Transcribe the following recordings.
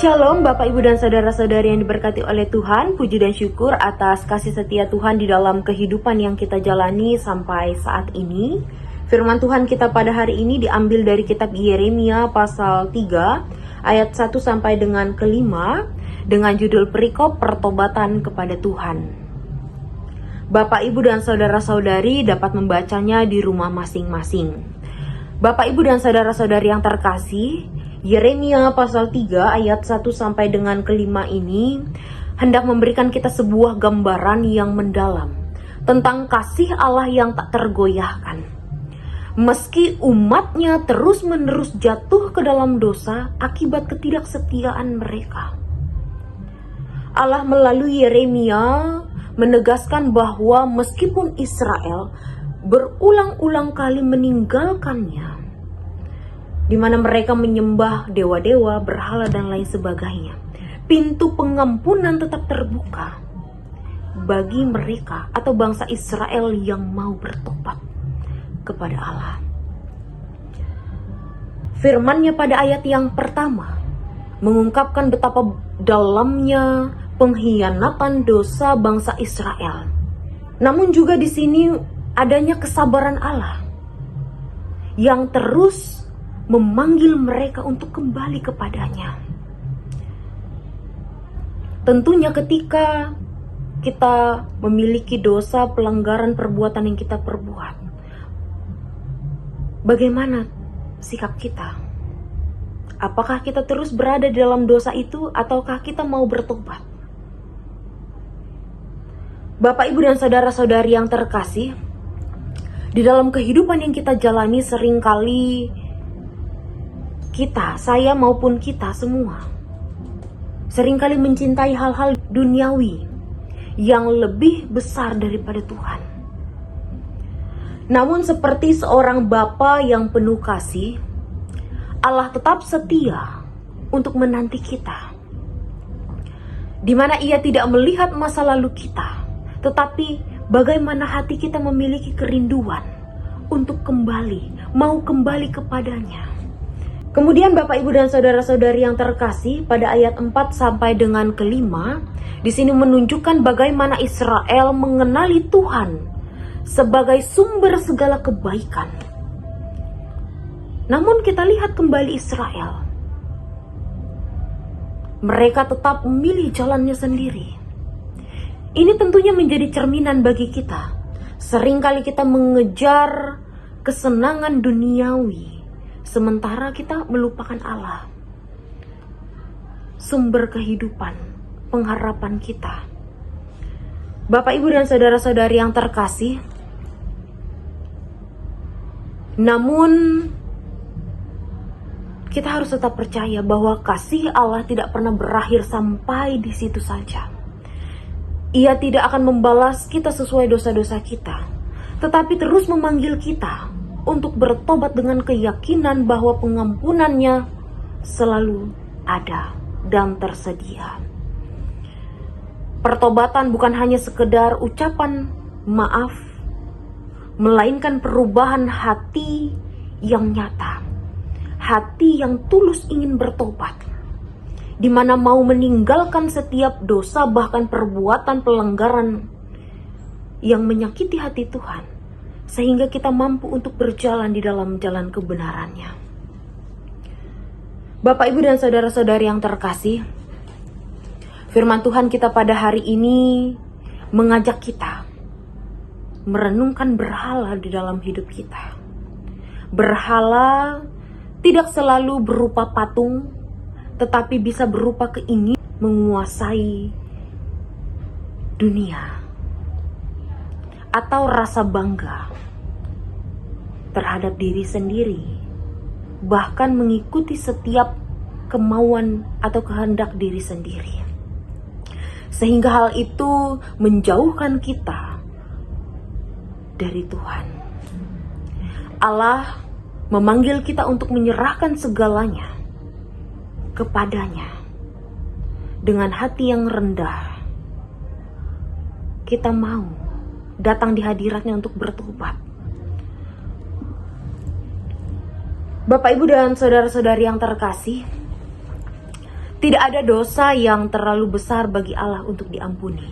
Shalom Bapak Ibu dan Saudara-saudari yang diberkati oleh Tuhan. Puji dan syukur atas kasih setia Tuhan di dalam kehidupan yang kita jalani sampai saat ini. Firman Tuhan kita pada hari ini diambil dari kitab Yeremia pasal 3 ayat 1 sampai dengan ke-5 dengan judul perikop pertobatan kepada Tuhan. Bapak Ibu dan Saudara-saudari dapat membacanya di rumah masing-masing. Bapak Ibu dan Saudara-saudari yang terkasih, Yeremia pasal 3 ayat 1 sampai dengan ke-5 ini hendak memberikan kita sebuah gambaran yang mendalam tentang kasih Allah yang tak tergoyahkan. Meski umatnya terus-menerus jatuh ke dalam dosa akibat ketidaksetiaan mereka, Allah melalui Yeremia menegaskan bahwa meskipun Israel berulang-ulang kali meninggalkannya, di mana mereka menyembah dewa-dewa, berhala dan lain sebagainya, pintu pengampunan tetap terbuka bagi mereka atau bangsa Israel yang mau bertobat kepada Allah. Firman-Nya pada ayat yang pertama mengungkapkan betapa dalamnya pengkhianatan dosa bangsa Israel. Namun juga di sini adanya kesabaran Allah yang terus memanggil mereka untuk kembali kepadanya. Tentunya ketika kita memiliki dosa, pelanggaran, perbuatan yang kita perbuat, bagaimana sikap kita? Apakah kita terus berada di dalam dosa itu ataukah kita mau bertobat? Bapak, Ibu dan Saudara-saudari yang terkasih, di dalam kehidupan yang kita jalani seringkali kita, saya maupun kita semua, seringkali mencintai hal-hal duniawi yang lebih besar daripada Tuhan. Namun seperti seorang bapa yang penuh kasih, Allah tetap setia untuk menanti kita, di mana Ia tidak melihat masa lalu kita, tetapi bagaimana hati kita memiliki kerinduan untuk kembali, mau kembali kepadanya. Kemudian Bapak, Ibu dan Saudara-saudari yang terkasih, pada ayat 4 sampai dengan ke-5 di sini menunjukkan bagaimana Israel mengenali Tuhan sebagai sumber segala kebaikan. Namun kita lihat kembali Israel, mereka tetap memilih jalannya sendiri. Ini tentunya menjadi cerminan bagi kita. Seringkali kita mengejar kesenangan duniawi, sementara kita melupakan Allah, sumber kehidupan, pengharapan kita. Bapak, Ibu dan Saudara-saudari yang terkasih, namun kita harus tetap percaya bahwa kasih Allah tidak pernah berakhir sampai di situ saja. Ia tidak akan membalas kita sesuai dosa-dosa kita, tetapi terus memanggil kita untuk bertobat dengan keyakinan bahwa pengampunannya selalu ada dan tersedia. Pertobatan bukan hanya sekedar ucapan maaf, melainkan perubahan hati yang nyata, hati yang tulus ingin bertobat, di mana mau meninggalkan setiap dosa, bahkan perbuatan pelanggaran yang menyakiti hati Tuhan, sehingga kita mampu untuk berjalan di dalam jalan kebenarannya. Bapak, Ibu dan Saudara-saudari yang terkasih, firman Tuhan kita pada hari ini mengajak kita merenungkan berhala di dalam hidup kita. Berhala tidak selalu berupa patung, tetapi bisa berupa keinginan menguasai dunia atau rasa bangga terhadap diri sendiri, bahkan mengikuti setiap kemauan atau kehendak diri sendiri, sehingga hal itu menjauhkan kita dari Tuhan. Allah memanggil kita untuk menyerahkan segalanya kepadanya dengan hati yang rendah. Kita mau datang di hadiratnya untuk bertobat. Bapak, Ibu dan Saudara-saudari yang terkasih, Tidak ada dosa yang terlalu besar bagi Allah untuk diampuni.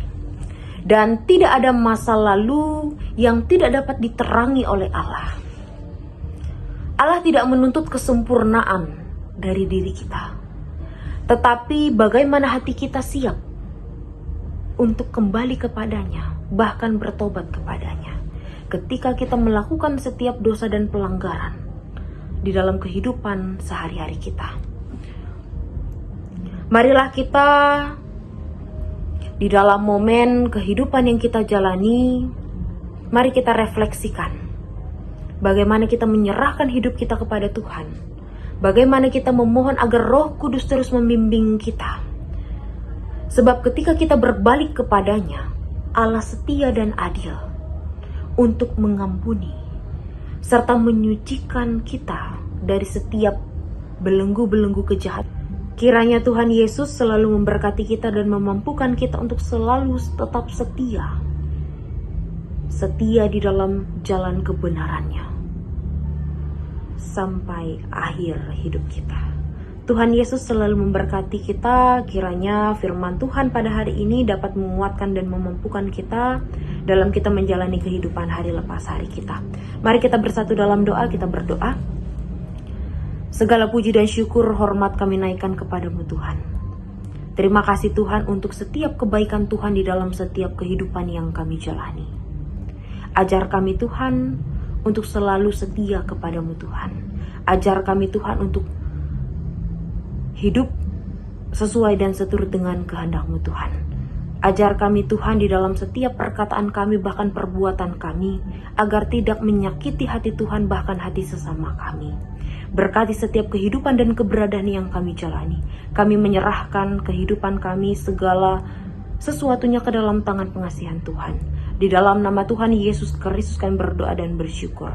Dan tidak ada masa lalu yang tidak dapat diterangi oleh Allah. Allah tidak menuntut kesempurnaan dari diri kita. Tetapi bagaimana hati kita siap untuk kembali kepadanya, bahkan bertobat kepadanya. Ketika kita melakukan setiap dosa dan pelanggaran di dalam kehidupan sehari-hari kita. Marilah kita di dalam momen kehidupan yang kita jalani, mari kita refleksikan bagaimana kita menyerahkan hidup kita kepada Tuhan. Bagaimana kita memohon agar Roh Kudus terus membimbing kita. Sebab ketika kita berbalik kepadanya, Allah setia dan adil untuk mengampuni serta menyucikan kita dari setiap belenggu-belenggu kejahatan. Kiranya Tuhan Yesus selalu memberkati kita dan memampukan kita untuk selalu tetap setia. Setia di dalam jalan kebenarannya. Sampai akhir hidup kita. Tuhan Yesus selalu memberkati kita. Kiranya firman Tuhan pada hari ini dapat menguatkan dan memampukan kita dalam kita menjalani kehidupan hari lepas hari kita. Mari kita bersatu dalam doa, kita berdoa. Segala puji dan syukur hormat kami naikkan kepadamu Tuhan. Terima kasih Tuhan untuk setiap kebaikan Tuhan di dalam setiap kehidupan yang kami jalani. Ajar kami Tuhan untuk selalu setia kepadamu Tuhan. Ajar kami Tuhan untuk hidup sesuai dan seturut dengan kehendak-Mu Tuhan. Ajar kami Tuhan di dalam setiap perkataan kami bahkan perbuatan kami agar tidak menyakiti hati Tuhan bahkan hati sesama kami. Berkati setiap kehidupan dan keberadaan yang kami jalani. Kami menyerahkan kehidupan kami segala sesuatunya ke dalam tangan pengasihan Tuhan. Di dalam nama Tuhan Yesus Kristus kami berdoa dan bersyukur.